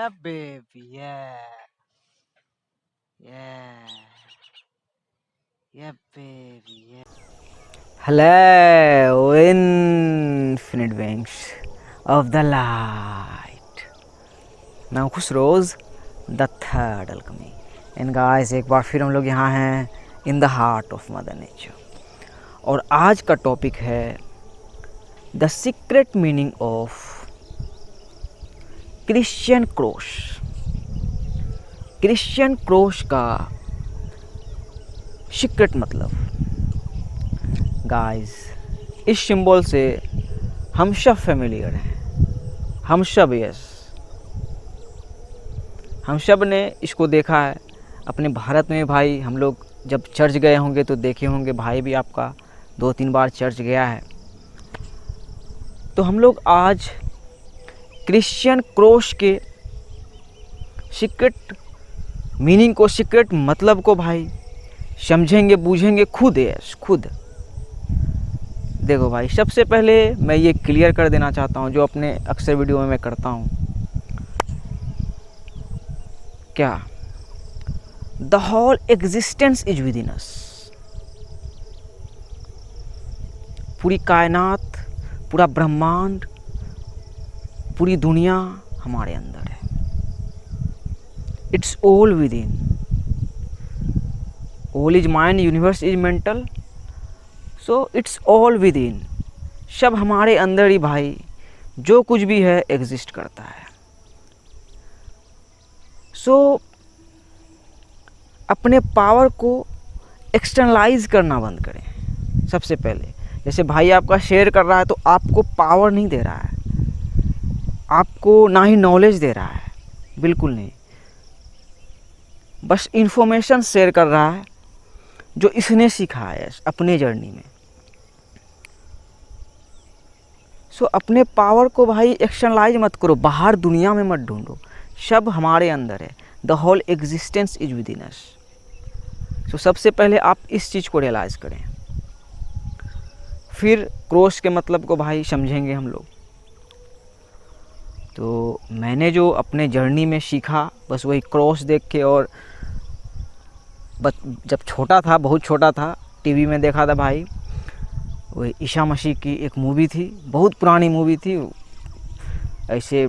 Yeah, baby. Yeah. Yeah. Yeah, baby. Yeah. Hello, infinite wings of the light. मैं हूँ खुश रोज़ the third alchemy and guys एक बार फिर हम लोग यहाँ हैं in the heart of mother nature और आज का टॉपिक है the secret meaning of Christian cross. Christian cross का सीक्रेट मतलब गाइस इस सिंबल से हम सब फेमिलियर हैं, हम सब हम सब ने इसको देखा है अपने भारत में। भाई हम लोग जब चर्च गए होंगे तो देखे होंगे, भाई भी आपका 2-3 बार चर्च गया है। तो हम लोग आज क्रिश्चियन क्रॉस के सीक्रेट मीनिंग को, सीक्रेट मतलब को भाई समझेंगे, बूझेंगे खुद। देखो भाई, सबसे पहले मैं ये क्लियर कर देना चाहता हूँ जो अपने अक्सर वीडियो में मैं करता हूँ। क्या? The whole existence is within us. पूरी कायनात, पूरा ब्रह्मांड, पूरी दुनिया हमारे अंदर है। It's all within. All is mind, universe is mental, so it's all within. सब हमारे अंदर ही भाई जो कुछ भी है एग्जिस्ट करता है। सो अपने पावर को एक्सटर्नलाइज करना बंद करें सबसे पहले। जैसे भाई आपका शेयर कर रहा है तो आपको पावर नहीं दे रहा है, आपको ना ही नॉलेज दे रहा है, बिल्कुल नहीं। बस इंफॉर्मेशन शेयर कर रहा है जो इसने सीखा है अपने जर्नी में। सो अपने पावर को भाई एक्सटर्नलाइज मत करो, बाहर दुनिया में मत ढूंढो, सब हमारे अंदर है। The whole existence is within us. So सबसे पहले आप इस चीज़ को रियलाइज़ करें, फिर क्रॉस के मतलब को भाई समझेंगे हम लोग। तो मैंने जो अपने जर्नी में सीखा बस वही क्रॉस देख के, और बस जब छोटा था, बहुत छोटा था, टीवी में देखा था भाई, वही ईसा मसीह की एक मूवी थी, बहुत पुरानी मूवी थी। ऐसे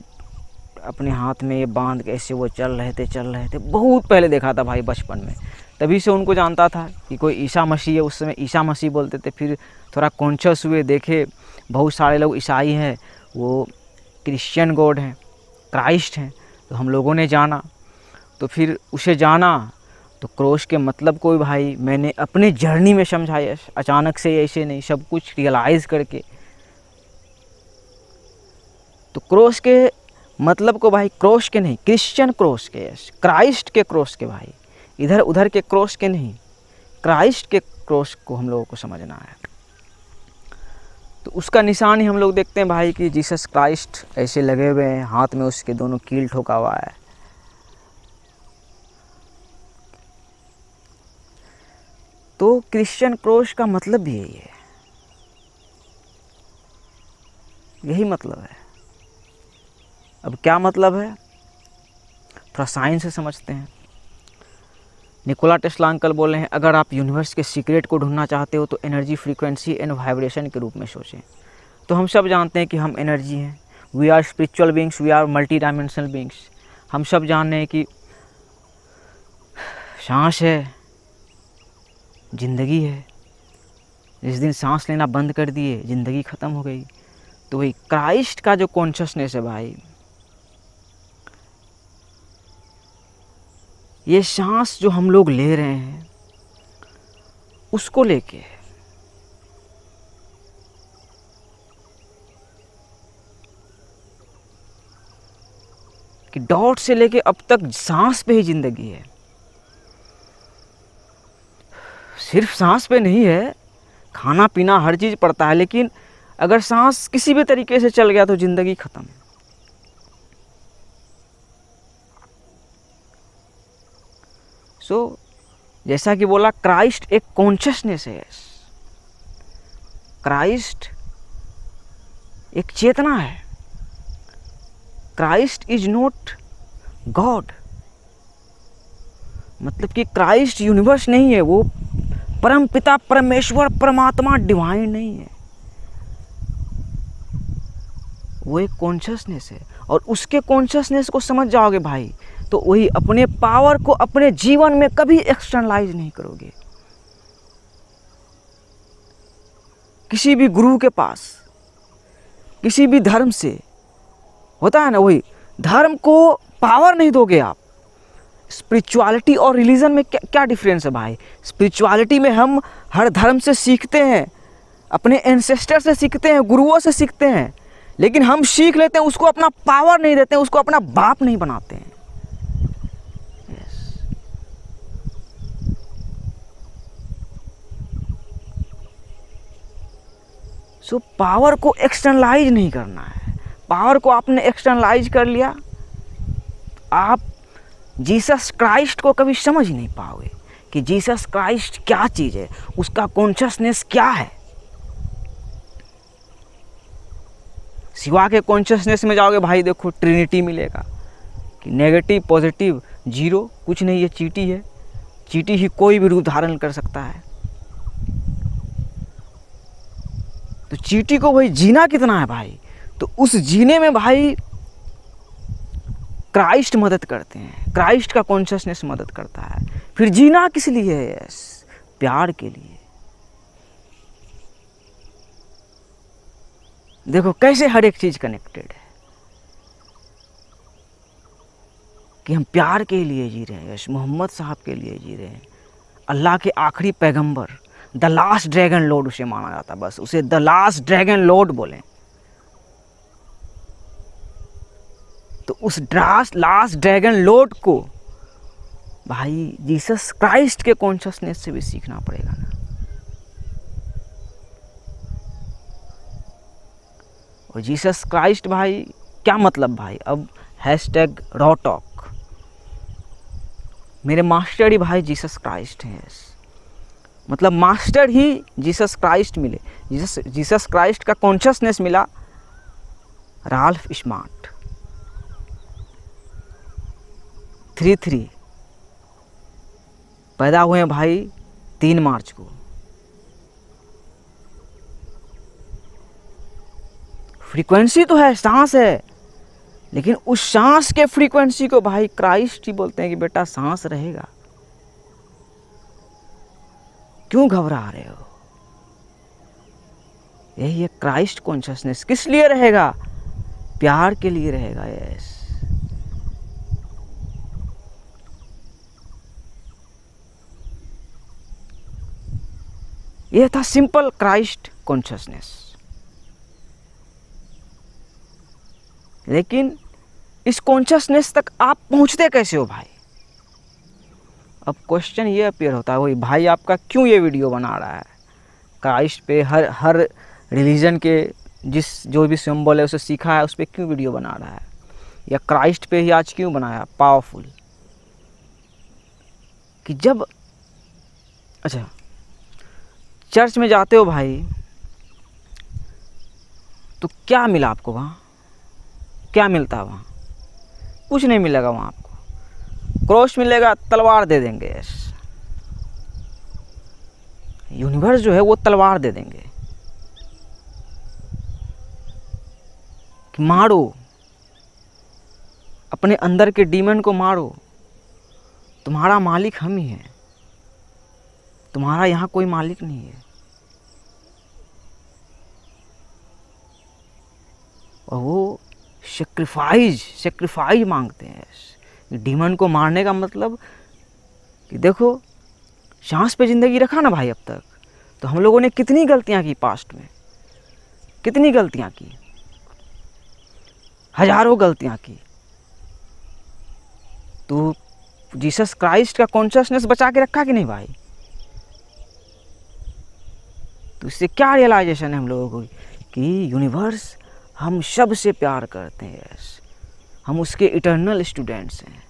अपने हाथ में ये बांध के ऐसे वो चल रहे थे, बहुत पहले देखा था भाई बचपन में। तभी से उनको जानता था कि कोई ईसा मसीह है, उस समय ईसा मसीह बोलते थे। फिर थोड़ा कॉन्शियस हुए, देखे बहुत सारे लोग ईसाई हैं, वो क्रिश्चियन गॉड हैं, क्राइस्ट हैं। तो हम लोगों ने जाना, तो फिर उसे जाना तो क्रॉस के मतलब को भाई मैंने अपने जर्नी में समझा, अचानक से ऐसे नहीं, सब कुछ रियलाइज़ करके। तो क्रॉस के मतलब को भाई, क्रॉस के नहीं, क्रिश्चियन क्रॉस के, क्राइस्ट के क्रॉस के भाई, इधर उधर के क्रॉस के नहीं, क्राइस्ट के क्रॉस को हम लोगों को समझना है। तो उसका निशान ही हम लोग देखते हैं भाई कि जीसस क्राइस्ट ऐसे लगे हुए हैं, हाथ में उसके दोनों कील ठोका हुआ है। तो क्रिश्चियन क्रॉस का मतलब भी यही है, यही मतलब है। अब क्या मतलब है, थोड़ा साइंस से समझते हैं। निकोला टेस्ला अंकल बोले हैं, अगर आप यूनिवर्स के सीक्रेट को ढूंढना चाहते हो तो एनर्जी, फ्रीक्वेंसी एंड वाइब्रेशन के रूप में सोचें। तो हम सब जानते हैं कि हम एनर्जी हैं, we are spiritual beings, we are multi dimensional beings. हम सब जान रहे हैं कि सांस है, ज़िंदगी है। जिस दिन सांस लेना बंद कर दिए, ज़िंदगी ख़त्म हो गई। तो वही क्राइस्ट का जो कॉन्शियसनेस है भाई, ये सांस जो हम लोग ले रहे हैं उसको लेके, कि डॉट से लेके अब तक सांस पे ही ज़िंदगी है। सिर्फ सांस पे नहीं है, खाना पीना हर चीज़ पड़ता है, लेकिन अगर सांस किसी भी तरीके से चल गया तो ज़िंदगी ख़त्म। सो जैसा कि बोला, क्राइस्ट एक कॉन्शियसनेस है, क्राइस्ट एक चेतना है। क्राइस्ट इज नॉट गॉड, मतलब कि क्राइस्ट यूनिवर्स नहीं है, वो परम पिता परमेश्वर परमात्मा डिवाइन नहीं है, वो एक कॉन्शियसनेस है। और उसके कॉन्शियसनेस को समझ जाओगे भाई, तो वही अपने पावर को अपने जीवन में कभी एक्सटर्नलाइज नहीं करोगे। किसी भी गुरु के पास, किसी भी धर्म से होता है ना, वही धर्म को पावर नहीं दोगे आप। स्पिरिचुअलिटी और रिलीजन में क्या डिफरेंस है भाई? स्पिरिचुअलिटी में हम हर धर्म से सीखते हैं, अपने एंसेस्टर से सीखते हैं, गुरुओं से सीखते हैं, लेकिन हम सीख लेते हैं, उसको अपना पावर नहीं देते हैं, उसको अपना बाप नहीं बनाते हैं। सो पावर को एक्सटर्नलाइज नहीं करना है। पावर को आपने एक्सटर्नलाइज कर लिया, आप जीसस क्राइस्ट को कभी समझ ही नहीं पाओगे कि जीसस क्राइस्ट क्या चीज़ है, उसका कॉन्शियसनेस क्या है। शिवा के कॉन्शियसनेस में जाओगे भाई, देखो ट्रिनिटी मिलेगा कि नेगेटिव पॉजिटिव जीरो, कुछ नहीं, ये चीटी है, चीटी ही कोई भी रूप धारण कर सकता है। तो चीटी को भाई जीना कितना है भाई, तो उस जीने में भाई क्राइस्ट मदद करते हैं, क्राइस्ट का कॉन्शियसनेस मदद करता है। फिर जीना किस लिए है? प्यार के लिए। देखो कैसे हर एक चीज कनेक्टेड है, कि हम प्यार के लिए जी रहे हैं, मोहम्मद साहब के लिए जी रहे हैं, अल्लाह के आखिरी पैगंबर, द लास्ट ड्रैगन लॉर्ड उसे माना जाता है, बस उसे द लास्ट ड्रैगन लॉर्ड बोलें। तो उस लास्ट ड्रैगन लॉर्ड को भाई जीसस क्राइस्ट के कॉन्शियसनेस से भी सीखना पड़ेगा ना। और जीसस क्राइस्ट भाई क्या मतलब भाई, अब हैशटैग रॉ टॉक, मेरे मास्टर ही भाई जीसस क्राइस्ट हैं। मतलब मास्टर ही जीसस क्राइस्ट मिले, जीसस क्राइस्ट का कॉन्शियसनेस मिला राल्फ स्मार्ट 33 पैदा हुए हैं भाई 3 मार्च को। फ्रीक्वेंसी तो है, सांस है, लेकिन उस सांस के फ्रीक्वेंसी को भाई क्राइस्ट ही बोलते हैं कि बेटा सांस रहेगा, क्यों घबरा रहे हो? यही है क्राइस्ट कॉन्शियसनेस। किस लिए रहेगा? प्यार के लिए रहेगा। यस, यह था सिंपल क्राइस्ट कॉन्शियसनेस। लेकिन इस कॉन्शियसनेस तक आप पहुंचते कैसे हो भाई? अब क्वेश्चन ये अपीयर होता है, वही भाई आपका क्यों ये वीडियो बना रहा है? क्राइस्ट पे हर रिलीजन के जो भी सिंबल है उसे सीखा है, उस पर क्यों वीडियो बना रहा है? या क्राइस्ट पे ही आज क्यों बनाया पावरफुल? कि जब अच्छा चर्च में जाते हो भाई, तो क्या मिला आपको वहाँ? क्या मिलता है वहाँ? कुछ नहीं मिलेगा वहाँ आपको। क्रॉस मिलेगा, तलवार दे देंगे। यस, यूनिवर्स जो है वो तलवार दे देंगे कि मारो, अपने अंदर के डीमन को मारो, तुम्हारा मालिक हम ही हैं, तुम्हारा यहाँ कोई मालिक नहीं है। और वो सेक्रीफाइज मांगते हैं। डीमन को मारने का मतलब कि देखो, सांस पे ज़िंदगी रखा ना भाई अब तक, तो हम लोगों ने कितनी गलतियां की, पास्ट में कितनी गलतियां की, हजारों गलतियां की। तो जीसस क्राइस्ट का कॉन्शियसनेस बचा के रखा कि नहीं भाई? तो इससे क्या रियलाइजेशन है हम लोगों को कि यूनिवर्स हम सब से प्यार करते हैं। हम उसके इटर्नल स्टूडेंट्स हैं।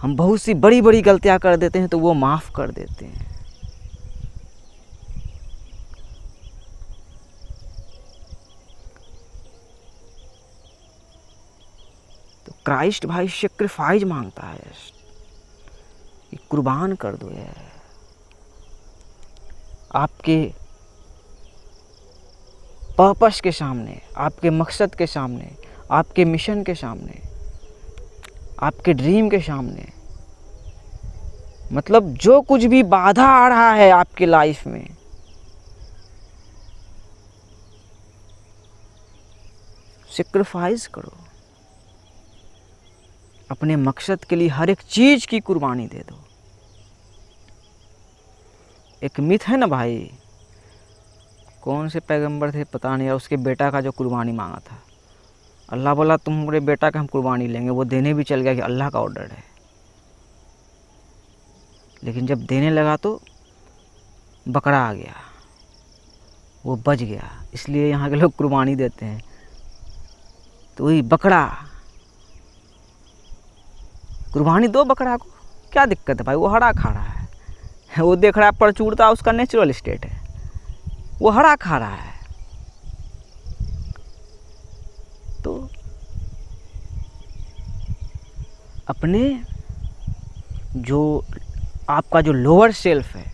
हम बहुत सी बड़ी बड़ी गलतियां कर देते हैं तो वो माफ़ कर देते हैं। तो क्राइस्ट भाई सेक्रीफाइस मांगता है कि कुर्बान कर दो यार, आपके पर्पस के सामने, आपके मकसद के सामने, आपके मिशन के सामने, आपके ड्रीम के सामने। मतलब जो कुछ भी बाधा आ रहा है आपके लाइफ में, सेक्रीफाइस करो, अपने मकसद के लिए हर एक चीज की कुर्बानी दे दो। एक मिथ है ना भाई, कौन से पैगंबर थे पता नहीं, उसके बेटा का जो कुर्बानी मांगा था, अल्लाह बोला तुम्हारे बेटा का हम कुर्बानी लेंगे, वो देने भी चल गया कि अल्लाह का ऑर्डर है। लेकिन जब देने लगा तो बकरा आ गया, वो बच गया। इसलिए यहाँ के लोग कुर्बानी देते हैं। तो वही बकरा, कुर्बानी दो बकरा को, क्या दिक्कत है भाई, वो हरा खा रहा है, वो देख रहा है परचूरता, उसका नेचुरल स्टेट है, वो हरा खा रहा है। तो अपने जो आपका जो लोअर सेल्फ है,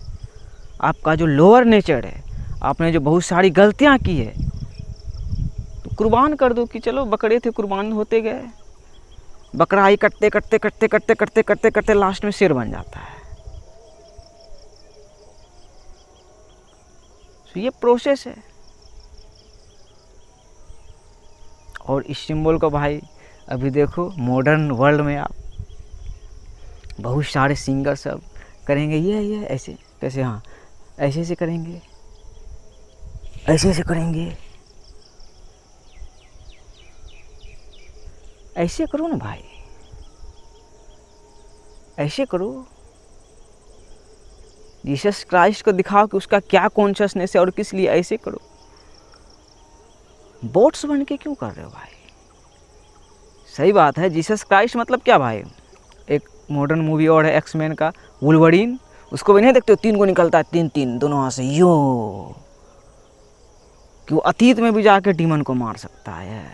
आपका जो लोअर नेचर है, आपने जो बहुत सारी गलतियां की है, तो कुर्बान कर दो कि चलो बकरे थे, कुर्बान होते गए, बकरा ही कटते कटते कटते कटते कटते कटते कटते लास्ट में शेर बन जाता है। तो ये प्रोसेस है। और इस सिंबल को भाई अभी देखो मॉडर्न वर्ल्ड में आप बहुत सारे सिंगर सब करेंगे ये ऐसे कैसे, हाँ ऐसे ऐसे करेंगे, ऐसे ऐसे करेंगे, ऐसे करो ना भाई, ऐसे करो। जीसस क्राइस्ट को दिखाओ कि उसका क्या कॉन्शियसनेस है और किस लिए ऐसे करो। बोट्स बन के क्यों कर रहे हो भाई? सही बात है, जीसस क्राइस्ट मतलब क्या भाई? एक मॉडर्न मूवी और है एक्समैन का वुल्वरीन, उसको भी नहीं देखते हो, 3 को निकलता है, 3 दोनों हाथ से यो, कि वो अतीत में भी जाके डीमन को मार सकता है।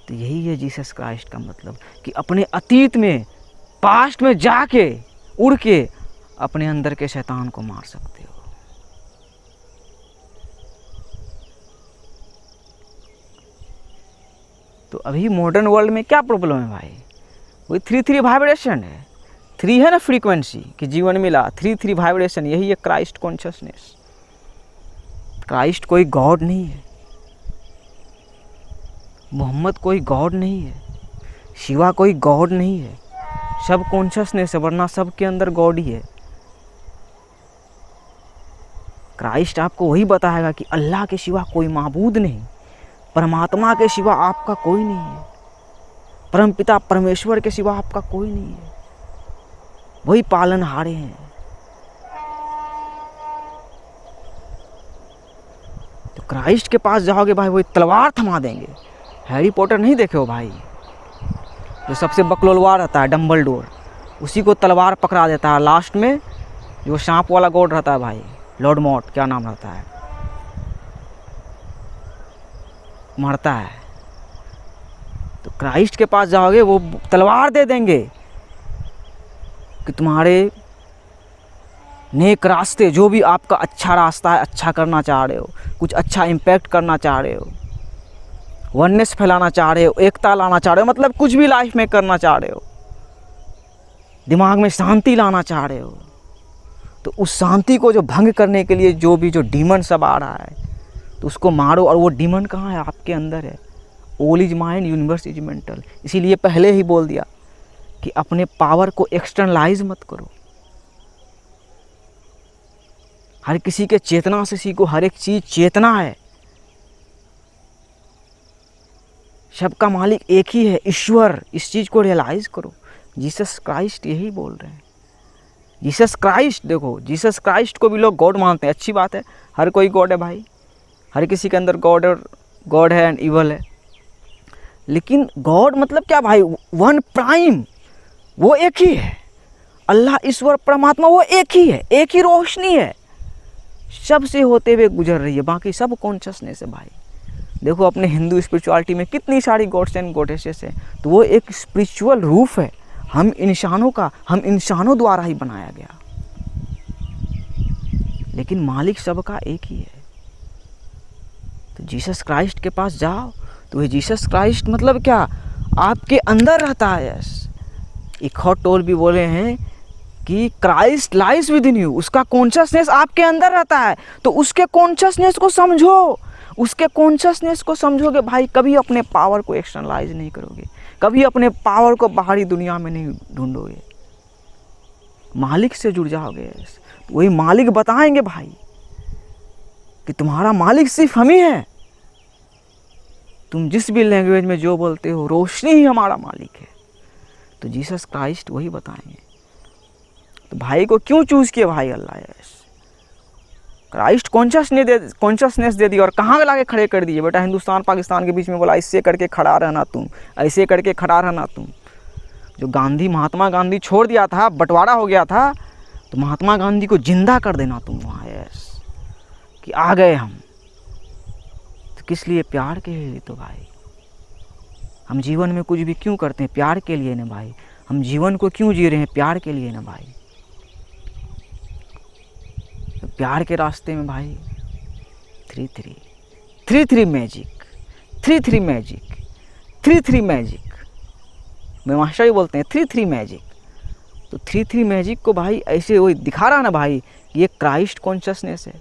तो यही है जीसस क्राइस्ट का मतलब, कि अपने अतीत में, पास्ट में जाके उड़ के अपने अंदर के शैतान को मार सकते हो। तो अभी मॉडर्न वर्ल्ड में क्या प्रॉब्लम है भाई? वही 3 वाइब्रेशन है, 3 है ना फ्रीक्वेंसी कि जीवन मिला, 3 वाइब्रेशन, यही है क्राइस्ट कॉन्शियसनेस। क्राइस्ट कोई गॉड नहीं है, मोहम्मद कोई गॉड नहीं है, शिवा कोई गॉड नहीं है, सब कॉन्शियसनेस है, वरना सबके अंदर गॉड ही है। क्राइस्ट आपको वही बताएगा कि अल्लाह के सिवा कोई माबूद नहीं, परमात्मा के सिवा आपका कोई नहीं है, परमपिता परमेश्वर के सिवा आपका कोई नहीं है, वही पालनहारे हैं। तो क्राइस्ट के पास जाओगे भाई, वही तलवार थमा देंगे। हैरी पॉटर नहीं देखे हो भाई? जो सबसे बकलोलवा रहता है डम्बलडोर, उसी को तलवार पकड़ा देता है लास्ट में, जो सांप वाला गॉड रहता है भाई, लॉर्ड मॉर्ट क्या नाम रहता है, मरता है। तो क्राइस्ट के पास जाओगे, वो तलवार दे देंगे कि तुम्हारे नेक रास्ते, जो भी आपका अच्छा रास्ता है, अच्छा करना चाह रहे हो, कुछ अच्छा इम्पैक्ट करना चाह रहे हो, वननेस फैलाना चाह रहे हो, एकता लाना चाह रहे हो, मतलब कुछ भी लाइफ में करना चाह रहे हो, दिमाग में शांति लाना चाह रहे हो, तो उस शांति को जो भंग करने के लिए जो डीमन सब आ रहा है, तो उसको मारो। और वो डीमन कहाँ है? आपके अंदर है। All is mind, universe is mental. इसीलिए पहले ही बोल दिया कि अपने पावर को एक्सटर्नलाइज मत करो। हर किसी के चेतना से सीखो, हर एक चीज चेतना है, सबका मालिक एक ही है, ईश्वर। इस चीज को रियलाइज करो। जीसस क्राइस्ट यही बोल रहे हैं। जीसस क्राइस्ट, देखो जीसस क्राइस्ट को भी लोग गॉड मानते हैं, अच्छी बात है, हर कोई गॉड है भाई, हर किसी के अंदर गॉड है एंड इवल है। लेकिन गॉड मतलब क्या भाई? वन प्राइम, वो एक ही है। अल्लाह ईश्वर परमात्मा वो एक ही है, एक ही रोशनी है, सबसे होते हुए गुजर रही है, बाकी सब कॉन्शियसनेस है भाई। देखो अपने हिंदू स्पिरिचुअलिटी में कितनी सारी गॉड्स एंड गॉडेसेस है, तो वो एक स्पिरिचुअल रूप है, हम इंसानों द्वारा ही बनाया गया, लेकिन मालिक सबका एक ही है। तो जीसस क्राइस्ट के पास जाओ, तो ये जीसस क्राइस्ट मतलब क्या, आपके अंदर रहता है। यस, एक और टोल भी बोले हैं कि Christ lies with in you, उसका कॉन्शियसनेस आपके अंदर रहता है। तो उसके कॉन्शियसनेस को समझो, उसके कॉन्शियसनेस को समझोगे भाई, कभी अपने पावर को एक्सटर्नलाइज नहीं करोगे, कभी अपने पावर को बाहरी दुनिया में नहीं ढूंढोगे, मालिक से जुड़ जाओगे। तो वही मालिक बताएंगे भाई कि तुम्हारा मालिक सिर्फ हम ही है, तुम जिस भी लैंग्वेज में जो बोलते हो, रोशनी ही हमारा मालिक है। तो जीसस क्राइस्ट वही बताएंगे। तो भाई को क्यों चूज किया भाई अल्लाह? यस, क्राइस्ट कॉन्शियसनेस दे दी और कहाँ ला के खड़े कर दिए बेटा, हिंदुस्तान पाकिस्तान के बीच में बोला इससे करके खड़ा रहना तुम, ऐसे करके खड़ा रहना तुम। जो महात्मा गांधी छोड़ दिया था, बंटवारा हो गया था, तो महात्मा गांधी को जिंदा कर देना तुम वहाँ। यस, कि आ गए हम। तो किस लिए? प्यार के लिए। तो भाई हम जीवन में कुछ भी क्यों करते हैं? प्यार के लिए ना भाई। हम जीवन को क्यों जी रहे हैं? प्यार के लिए ना भाई। तो प्यार के रास्ते में भाई 3-3 मैजिक, 3-3 मैजिक, 3-3 मैजिक, मैं मास्टर ही बोलते हैं 3-3 मैजिक। तो 3-3 मैजिक को भाई ऐसे वही दिखा रहा ना भाई कि ये क्राइस्ट कॉन्शियसनेस है,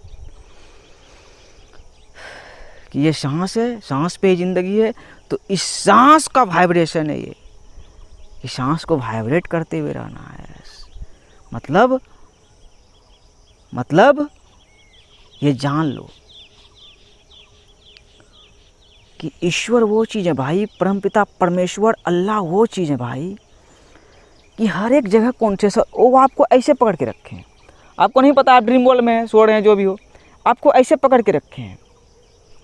कि ये सांस है, सांस पे ही जिंदगी है। तो इस सांस का वाइब्रेशन है ये, कि सांस को वाइब्रेट करते हुए रहना है। मतलब ये जान लो कि ईश्वर वो चीज़ है भाई, परमपिता परमेश्वर अल्लाह वो चीज़ है भाई, कि हर एक जगह कॉन्शियस वो आपको ऐसे पकड़ के रखे हैं। आपको नहीं पता आप ड्रीम वर्ल्ड में सो रहे हैं, जो भी हो, आपको ऐसे पकड़ के रखे हैं,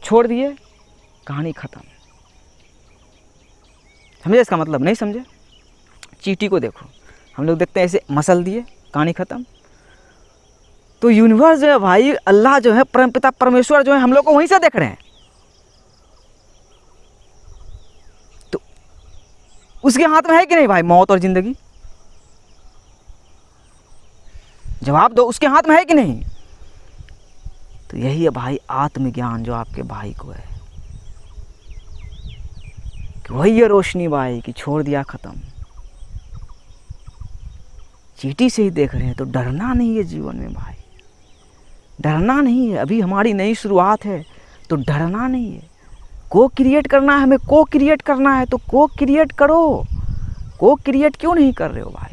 छोड़ दिए, कहानी ख़त्म। समझे इसका मतलब? नहीं समझे? चींटी को देखो, हम लोग देखते हैं ऐसे मसल दिए, कहानी ख़त्म। तो यूनिवर्स जो है भाई, अल्लाह जो है, परमपिता परमेश्वर जो है, हम लोग को वहीं से देख रहे हैं। तो उसके हाथ में है कि नहीं भाई मौत और जिंदगी? जवाब दो, उसके हाथ में है कि नहीं? तो यही है भाई आत्मज्ञान जो आपके भाई को है, कि वही है रोशनी भाई, कि छोड़ दिया, खत्म। चींटी से ही देख रहे हैं, तो डरना नहीं है जीवन में भाई, डरना नहीं है। अभी हमारी नई शुरुआत है, तो डरना नहीं है। को क्रिएट करना है हमें, को क्रिएट करना है, तो को क्रिएट करो। को क्रिएट क्यों नहीं कर रहे हो भाई?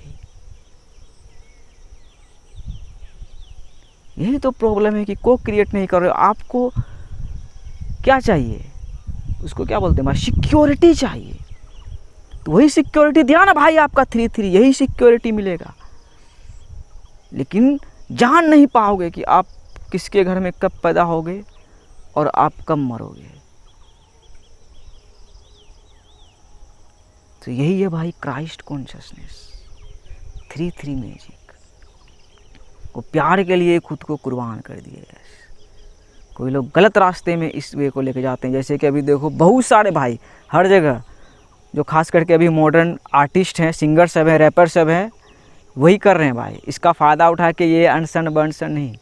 यही तो प्रॉब्लम है कि को क्रिएट नहीं कर रहे हो। आपको क्या चाहिए? उसको क्या बोलते हैं भाई? सिक्योरिटी चाहिए। तो वही सिक्योरिटी दिया ना भाई आपका 3-3, यही सिक्योरिटी मिलेगा। लेकिन जान नहीं पाओगे कि आप किसके घर में कब पैदा होगे और आप कब मरोगे। तो यही है भाई क्राइस्ट कॉन्शियसनेस, 3-3 मैजिक। वो प्यार के लिए खुद को कुर्बान कर दिए। कोई लोग गलत रास्ते में इस वे को लेके जाते हैं, जैसे कि अभी देखो बहुत सारे भाई हर जगह, जो खास करके अभी मॉडर्न आर्टिस्ट हैं, सिंगर सब हैं, रैपर सब हैं, वही कर रहे हैं भाई। इसका फ़ायदा उठा के ये अनसन बंसन नहीं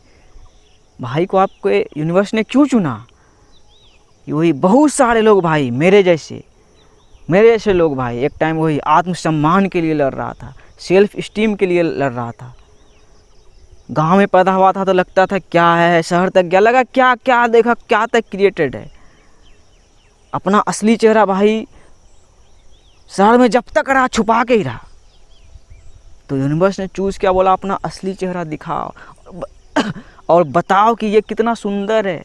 भाई, को आपको यूनिवर्स ने क्यों चुना? कि वही बहुत सारे लोग भाई मेरे जैसे लोग भाई, एक टाइम वही आत्मसम्मान के लिए लड़ रहा था, सेल्फ स्टीम के लिए लड़ रहा था। गांव में पैदा हुआ था तो लगता था क्या है, शहर तक गया लगा क्या क्या देखा, क्या तक क्रिएटेड है। अपना असली चेहरा भाई शहर में जब तक रहा छुपा के ही रहा। तो यूनिवर्स ने चूज़ किया, बोला अपना असली चेहरा दिखाओ और बताओ कि ये कितना सुंदर है।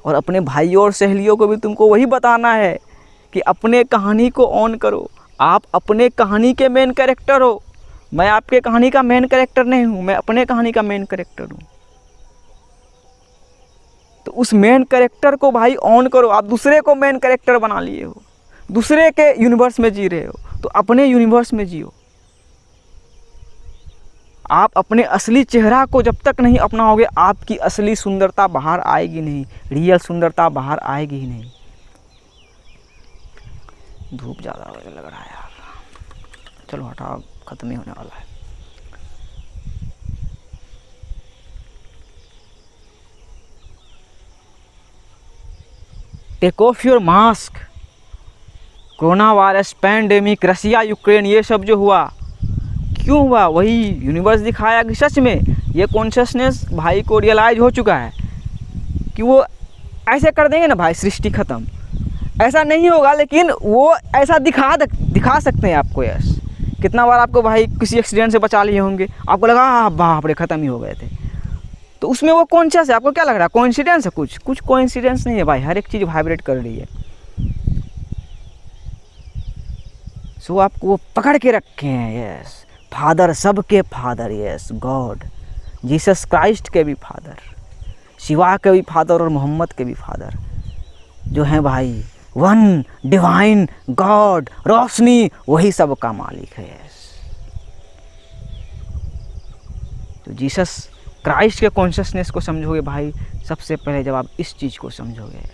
और अपने भाइयों और सहेलियों को भी तुमको वही बताना है कि अपने कहानी को ऑन करो। आप अपने कहानी के मेन कैरेक्टर हो। मैं आपके कहानी का मेन कैरेक्टर नहीं हूँ, मैं अपने कहानी का मेन कैरेक्टर हूँ। तो उस मेन कैरेक्टर को भाई ऑन करो। आप दूसरे को मेन कैरेक्टर बना लिए हो, दूसरे के यूनिवर्स में जी रहे हो, तो अपने यूनिवर्स में जियो। आप अपने असली चेहरा को जब तक नहीं अपनाओगे, आपकी असली सुंदरता बाहर आएगी नहीं, रियल सुंदरता बाहर आएगी ही नहीं। धूप ज़्यादा लग रहा है यार, चलो हटाओ, ख़त्म ही होने वाला है। Take off your mask. Corona virus, pandemic, Russia Ukraine, ये सब जो हुआ क्यों हुआ? वही यूनिवर्स दिखाया कि सच में ये कॉन्शियसनेस भाई को रियलाइज हो चुका है कि वो ऐसे कर देंगे ना भाई, सृष्टि ख़त्म। ऐसा नहीं होगा, लेकिन वो ऐसा दिखा सकते हैं आपको। यस, कितना बार आपको भाई किसी एक्सीडेंट से बचा लिए होंगे, आपको लगा बाप रे ख़त्म ही हो गए थे, तो उसमें वो कॉन्शियस है। आपको क्या लग रहा है? कोइंसिडेंस है? कुछ कोइंसिडेंस नहीं है भाई, हर एक चीज़ वाइब्रेट कर रही है। सो आपको वो पकड़ के रखे हैं। यस, फादर, सबके father, yes God, Jesus Christ के भी फादर, शिवा के भी फादर और मोहम्मद के भी फादर, जो हैं भाई वन डिवाइन गॉड, रोशनी, वही सब का मालिक है। यस, तो जीसस क्राइस्ट के कॉन्शियसनेस को समझोगे भाई, सबसे पहले जब आप इस चीज़ को समझोगे।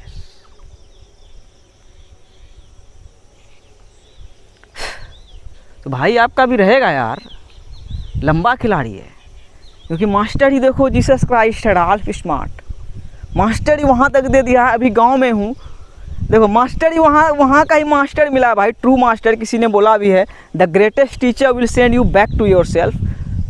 तो भाई आपका भी रहेगा यार, लंबा खिलाड़ी है, क्योंकि मास्टर ही देखो जीसस क्राइस्ट है, राल्फ स्मार्ट। मास्टर ही वहाँ तक दे दिया है। अभी गांव में हूँ, देखो मास्टर ही वहाँ का ही मास्टर मिला भाई, ट्रू मास्टर। किसी ने बोला भी है, the greatest teacher will send you back to yourself.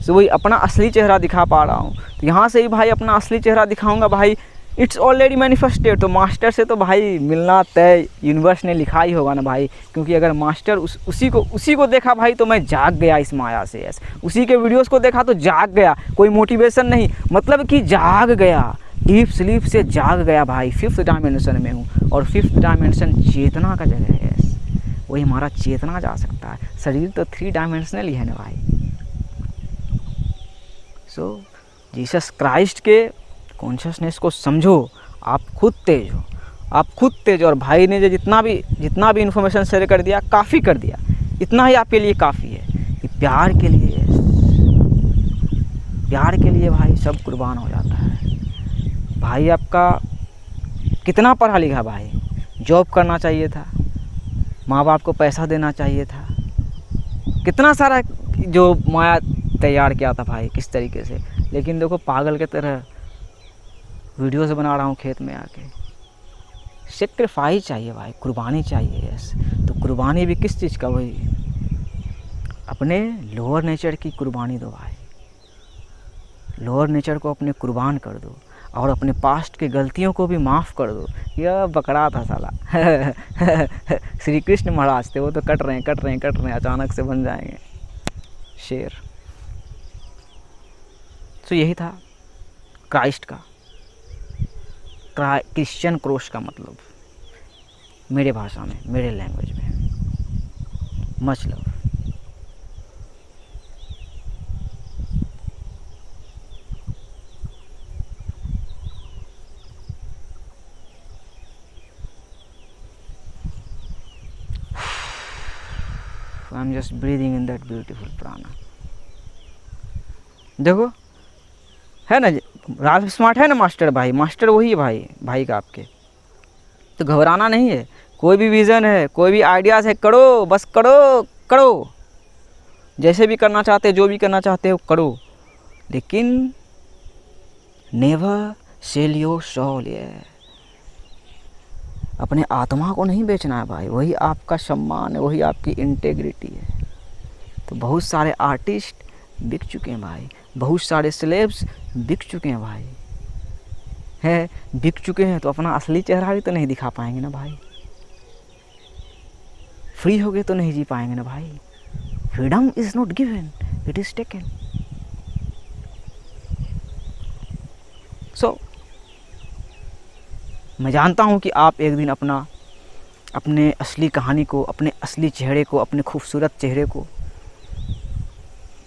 So वही अपना असली चेहरा दिखा पा रहा हूँ, तो यहाँ से ही भाई अपना असली चेहरा दिखाऊंगा भाई। It's already manifested. तो मास्टर से तो भाई मिलना तय, यूनिवर्स ने लिखा ही होगा ना भाई, क्योंकि अगर मास्टर उसी को देखा भाई, तो मैं जाग गया इस माया से। यस, उसी के वीडियोस को देखा तो जाग गया, कोई मोटिवेशन नहीं, मतलब कि जाग गया, डीप स्लीप से जाग गया भाई। 5th डायमेंशन में हूँ, और 5th डायमेंशन चेतना का जगह है। यस, वही हमारा चेतना जा सकता है। शरीर तो 3 डायमेंशनल ही है ना भाई। सो जीसस क्राइस्ट के कॉन्शियसनेस को समझो, आप खुद तेज हो, आप खुद तेज हो। और भाई ने जो जितना भी इन्फॉर्मेशन शेयर कर दिया, काफ़ी कर दिया, इतना ही आपके लिए काफ़ी है कि प्यार के लिए भाई सब कुर्बान हो जाता है। भाई आपका कितना पढ़ा लिखा भाई, जॉब करना चाहिए था, माँ बाप को पैसा देना चाहिए था, कितना सारा जो माया तैयार किया था भाई, किस तरीके से। लेकिन देखो पागल के तरह वीडियोस बना रहा हूँ खेत में आके। सेक्रीफाइस चाहिए भाई, कुर्बानी चाहिए। यस, तो कुर्बानी भी किस चीज़ का? वही अपने लोअर नेचर की कुर्बानी दो भाई, लोअर नेचर को अपने कुर्बान कर दो, और अपने पास्ट की गलतियों को भी माफ़ कर दो। यह बकरा था साला श्री कृष्ण महाराज थे, वो तो कट रहे हैं, अचानक से बन जाएंगे शेर। तो यही था क्राइस्ट का, क्रिश्चियन क्रॉस का मतलब, मेरे भाषा में, मेरे लैंग्वेज में। Much love. I am just breathing in that beautiful प्राणा। देखो है ना, राल्फ स्मार्ट है ना मास्टर भाई, मास्टर वही है भाई का आपके। तो घबराना नहीं है, कोई भी विज़न है, कोई भी आइडियाज़ है, करो, बस करो, जैसे भी करना चाहते हो, जो भी करना चाहते हो करो, लेकिन नेवर सेल योर सोल। ये अपने आत्मा को नहीं बेचना है भाई, वही आपका सम्मान है, वही आपकी इंटेग्रिटी है। तो बहुत सारे आर्टिस्ट बिक चुके हैं भाई, बहुत सारे सेलेब्स बिक चुके हैं भाई, बिक चुके हैं, तो अपना असली चेहरा भी तो नहीं दिखा पाएंगे ना भाई। फ्री हो गए तो नहीं जी पाएंगे ना भाई। Freedom is not given, it is taken. So मैं जानता हूँ कि आप एक दिन अपने असली कहानी को, अपने असली चेहरे को, अपने खूबसूरत चेहरे को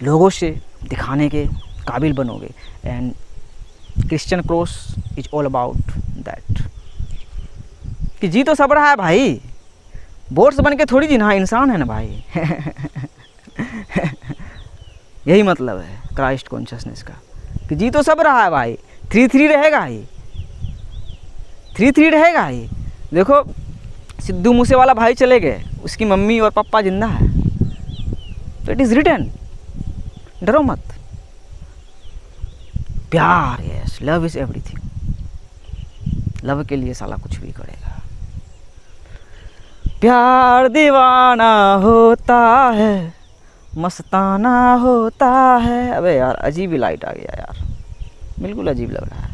लोगों से दिखाने के काबिल बनोगे। And Christian cross is all about that, कि जी तो सब रहा है भाई, बोर्ड्स बन के थोड़ी जीना, इंसान है ना भाई यही मतलब है। क्राइस्ट कॉन्शियसनेस का, कि जी तो सब रहा है भाई, 3-3 रहेगा ही, 3-3 रहेगा ही। देखो सिद्धू मूसेवाला भाई चले गए, उसकी मम्मी और पापा जिंदा है, तो इट इज़ रिटन, डरो मत। प्यार, yes, love is everything. Love के लिए साला कुछ भी करेगा। प्यार दीवाना होता है, मस्ताना होता है। अबे यार अजीब ही लाइट आ गया यार, बिल्कुल अजीब लग रहा है।